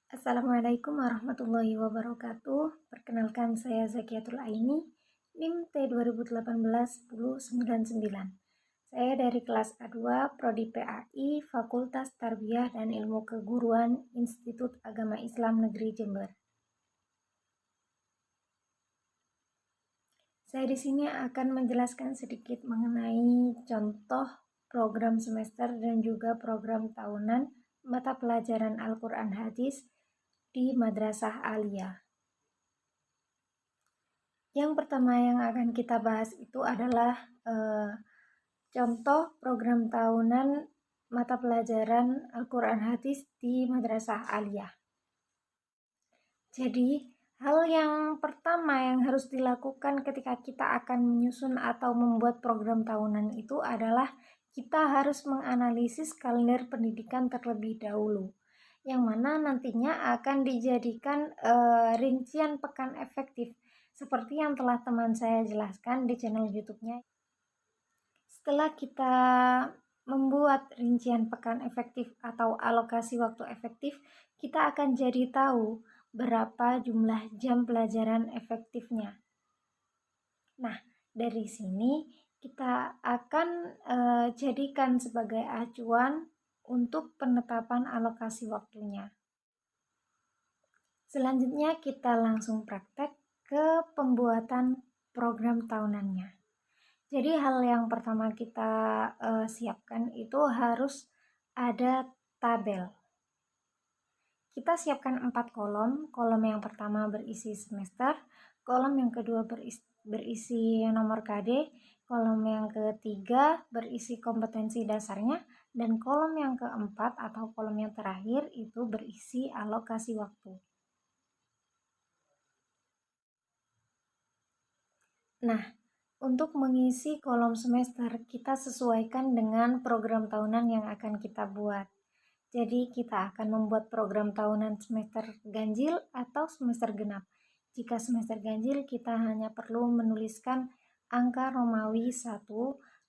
Assalamualaikum warahmatullahi wabarakatuh. Perkenalkan saya Zakiatul Aini, NIM T2018-1099. Saya dari kelas A2 Prodi PAI Fakultas Tarbiyah dan Ilmu Keguruan Institut Agama Islam Negeri Jember. Saya di sini akan menjelaskan sedikit mengenai contoh program semester dan juga program tahunan mata pelajaran Al-Quran Hadis di Madrasah Aliyah. Yang pertama yang akan kita bahas itu adalah contoh program tahunan mata pelajaran Al-Quran Hadis di Madrasah Aliyah. Jadi, hal yang pertama yang harus dilakukan ketika kita akan menyusun atau membuat program tahunan itu adalah kita harus menganalisis kalender pendidikan terlebih dahulu, yang mana nantinya akan dijadikan rincian pekan efektif, seperti yang telah teman saya jelaskan di channel YouTube-nya. Setelah kita membuat rincian pekan efektif atau alokasi waktu efektif, kita akan jadi tahu berapa jumlah jam pelajaran efektifnya. Nah, dari sini kita akan jadikan sebagai acuan untuk penetapan alokasi waktunya. Selanjutnya kita langsung praktek ke pembuatan program tahunannya. Jadi hal yang pertama kita siapkan itu harus ada tabel. Kita siapkan 4 kolom. Kolom yang pertama berisi semester, kolom yang kedua berisi nomor KD, kolom yang ketiga berisi kompetensi dasarnya, dan kolom yang keempat atau kolom yang terakhir itu berisi alokasi waktu. Nah, untuk mengisi kolom semester, kita sesuaikan dengan program tahunan yang akan kita buat. Jadi, kita akan membuat program tahunan semester ganjil atau semester genap. Jika semester ganjil, kita hanya perlu menuliskan angka Romawi 1,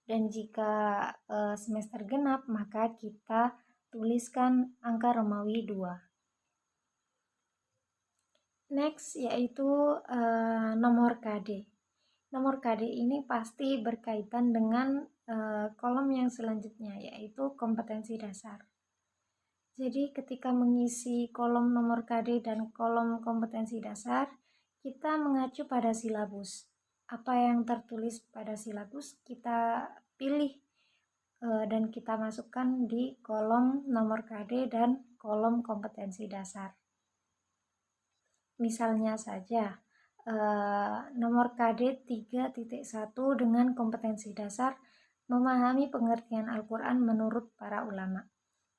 dan jika semester genap, maka kita tuliskan angka Romawi 2. Next, yaitu nomor KD. Nomor KD ini pasti berkaitan dengan kolom yang selanjutnya, yaitu kompetensi dasar. Jadi ketika mengisi kolom nomor KD dan kolom kompetensi dasar, kita mengacu pada silabus. Apa yang tertulis pada silabus kita pilih dan kita masukkan di kolom nomor KD dan kolom kompetensi dasar. Misalnya saja, nomor KD 3.1 dengan kompetensi dasar memahami pengertian Al-Quran menurut para ulama.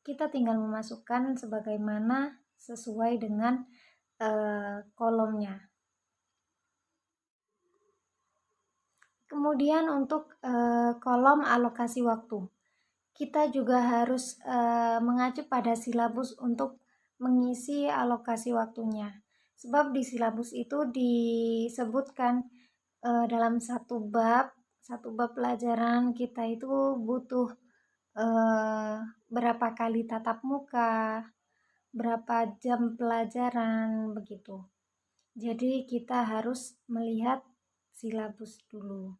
Kita tinggal memasukkan sebagaimana sesuai dengan kolomnya. Kemudian untuk kolom alokasi waktu, kita juga harus mengacu pada silabus untuk mengisi alokasi waktunya. Sebab di silabus itu disebutkan dalam satu bab pelajaran kita itu butuh berapa kali tatap muka, berapa jam pelajaran, begitu. Jadi kita harus melihat silabus dulu.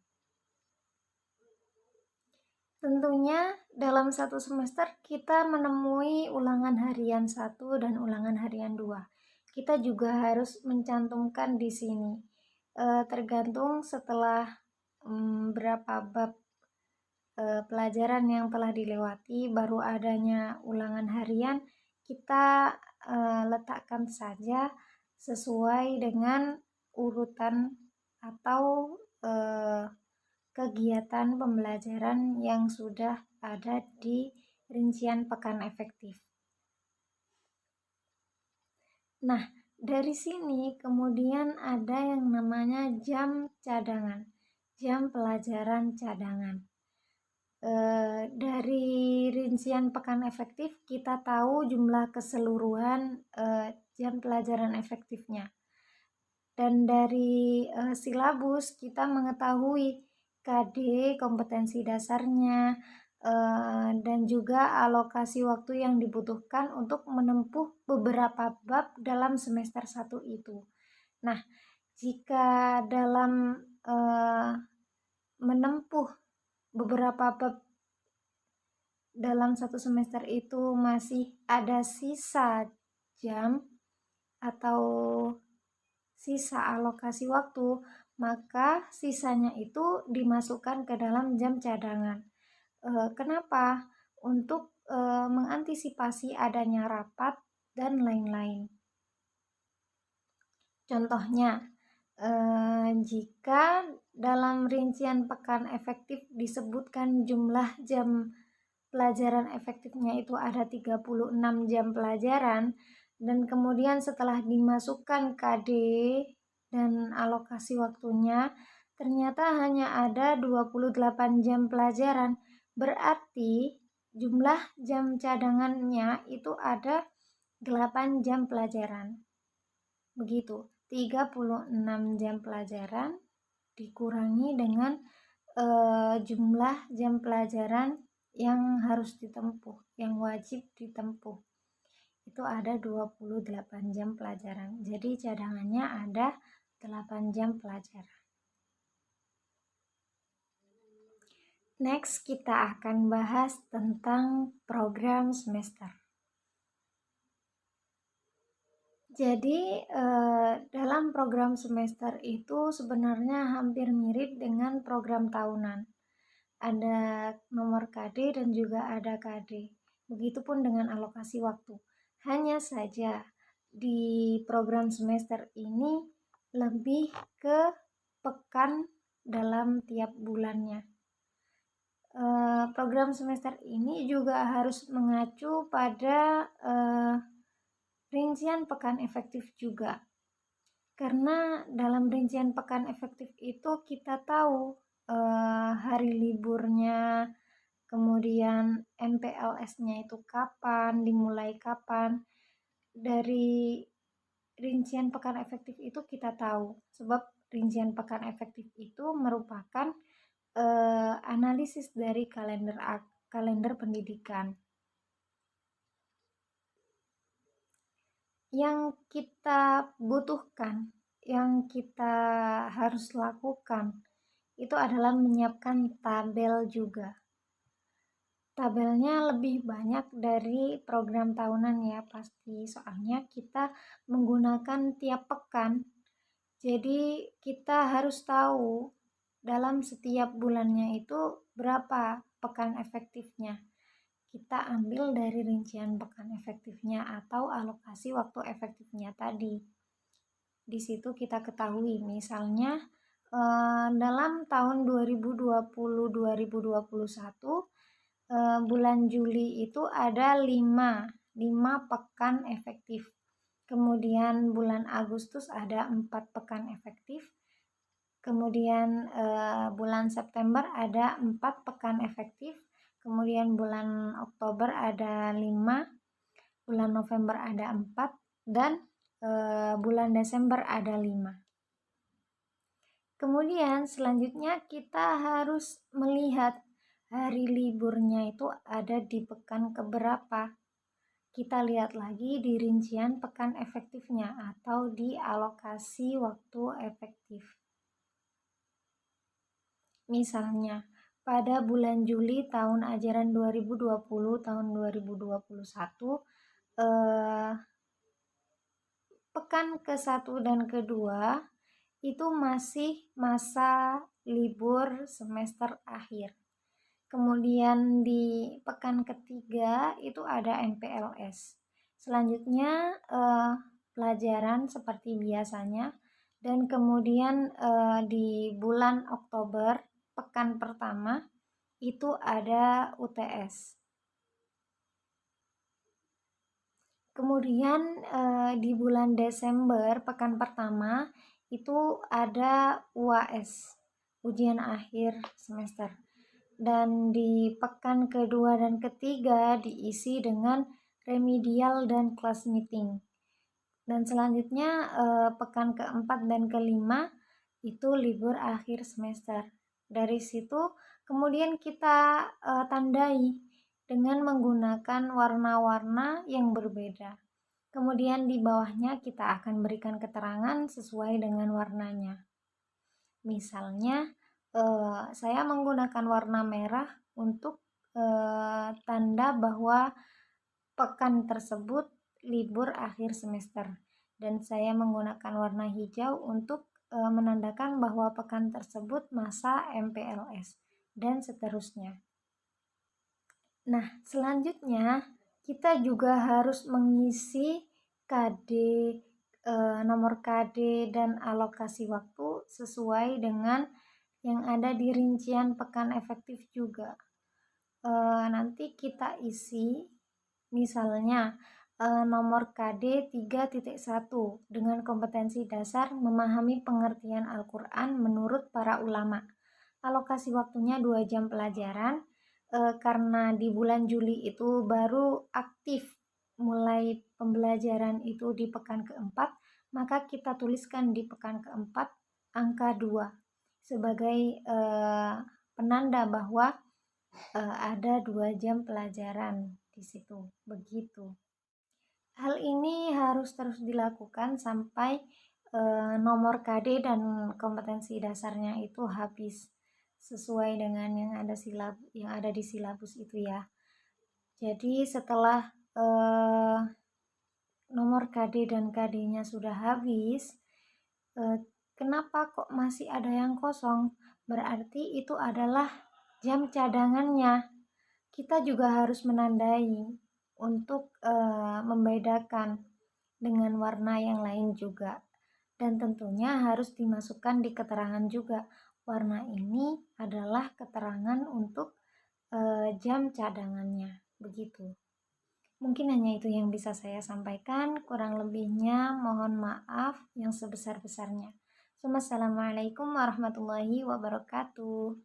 Tentunya dalam satu semester kita menemui ulangan harian 1 dan ulangan harian 2. Kita juga harus mencantumkan di sini. Tergantung setelah berapa bab pelajaran yang telah dilewati, baru adanya ulangan harian, kita letakkan saja sesuai dengan urutan atau kegiatan pembelajaran yang sudah ada di rincian pekan efektif. Nah, dari sini kemudian ada yang namanya jam cadangan, jam pelajaran cadangan. Dari rincian pekan efektif kita tahu jumlah keseluruhan jam pelajaran efektifnya. Dan dari silabus kita mengetahui KD, kompetensi dasarnya, dan juga alokasi waktu yang dibutuhkan untuk menempuh beberapa bab dalam semester 1 itu. Nah, jika dalam menempuh beberapa bab dalam satu semester itu masih ada sisa jam atau sisa alokasi waktu, maka sisanya itu dimasukkan ke dalam jam cadangan. Kenapa? Untuk mengantisipasi adanya rapat dan lain-lain. Contohnya, jika dalam rincian pekan efektif disebutkan jumlah jam pelajaran efektifnya itu ada 36 jam pelajaran, dan kemudian setelah dimasukkan KD dan alokasi waktunya ternyata hanya ada 28 jam pelajaran, berarti jumlah jam cadangannya itu ada 8 jam pelajaran. Begitu, 36 jam pelajaran dikurangi dengan jumlah jam pelajaran yang harus ditempuh, yang wajib ditempuh. Itu ada 28 jam pelajaran. Jadi cadangannya ada 8 jam pelajaran. Next, kita akan bahas tentang program semester. Jadi, dalam program semester itu sebenarnya hampir mirip dengan program tahunan. Ada nomor KD dan juga ada KD. Begitupun dengan alokasi waktu. Hanya saja di program semester ini lebih ke pekan dalam tiap bulannya. Program semester ini juga harus mengacu pada rincian pekan efektif juga. Karena dalam rincian pekan efektif itu kita tahu hari liburnya, kemudian MPLS-nya itu kapan, dimulai kapan. Dari rincian pekan efektif itu kita tahu, sebab rincian pekan efektif itu merupakan analisis dari kalender pendidikan. Yang kita butuhkan, yang kita harus lakukan, itu adalah menyiapkan tabel juga. Tabelnya lebih banyak dari program tahunan ya pasti, soalnya kita menggunakan tiap pekan. Jadi kita harus tahu dalam setiap bulannya itu berapa pekan efektifnya. Kita ambil dari rincian pekan efektifnya atau alokasi waktu efektifnya tadi. Di situ kita ketahui misalnya dalam tahun 2020-2021 bulan Juli itu ada 5 pekan efektif. Kemudian bulan Agustus ada 4 pekan efektif. Kemudian bulan September ada 4 pekan efektif. Kemudian bulan Oktober ada 5, bulan November ada 4, dan bulan Desember ada 5. Kemudian selanjutnya kita harus melihat hari liburnya itu ada di pekan keberapa. Kita lihat lagi di rincian pekan efektifnya atau di alokasi waktu efektif. Misalnya, pada bulan Juli tahun ajaran 2020 tahun 2021 pekan ke-1 dan ke-2 itu masih masa libur semester akhir. Kemudian di pekan ketiga itu ada MPLS. Selanjutnya pelajaran seperti biasanya, dan kemudian di bulan Oktober pekan pertama itu ada UTS. Kemudian di bulan Desember pekan pertama itu ada UAS, ujian akhir semester. Dan di pekan kedua dan ketiga diisi dengan remedial dan class meeting. Dan selanjutnya pekan keempat dan kelima itu libur akhir semester. Dari situ Kemudian kita tandai dengan menggunakan warna-warna yang berbeda. Kemudian di bawahnya kita akan berikan keterangan sesuai dengan warnanya. Misalnya, saya menggunakan warna merah untuk tanda bahwa pekan tersebut libur akhir semester, dan saya menggunakan warna hijau untuk menandakan bahwa pekan tersebut masa MPLS, dan seterusnya. Nah, selanjutnya kita juga harus mengisi KD, nomor KD dan alokasi waktu sesuai dengan yang ada di rincian pekan efektif juga. Nanti kita isi misalnya nomor KD 3.1 dengan kompetensi dasar memahami pengertian Al-Quran menurut para ulama. Alokasi waktunya 2 jam pelajaran. Karena di bulan Juli itu baru aktif mulai pembelajaran itu di pekan keempat, maka kita tuliskan di pekan keempat angka 2 sebagai penanda bahwa ada 2 jam pelajaran di situ. Begitu. Hal ini harus terus dilakukan sampai nomor KD dan kompetensi dasarnya itu habis sesuai dengan yang ada di silabus itu ya. Jadi setelah nomor KD dan KD-nya sudah habis, kenapa kok masih ada yang kosong? Berarti itu adalah jam cadangannya. Kita juga harus menandai untuk membedakan dengan warna yang lain juga. Dan tentunya harus dimasukkan di keterangan juga. Warna ini adalah keterangan untuk jam cadangannya. Begitu. Mungkin hanya itu yang bisa saya sampaikan. Kurang lebihnya mohon maaf yang sebesar-besarnya. Assalamualaikum warahmatullahi wabarakatuh.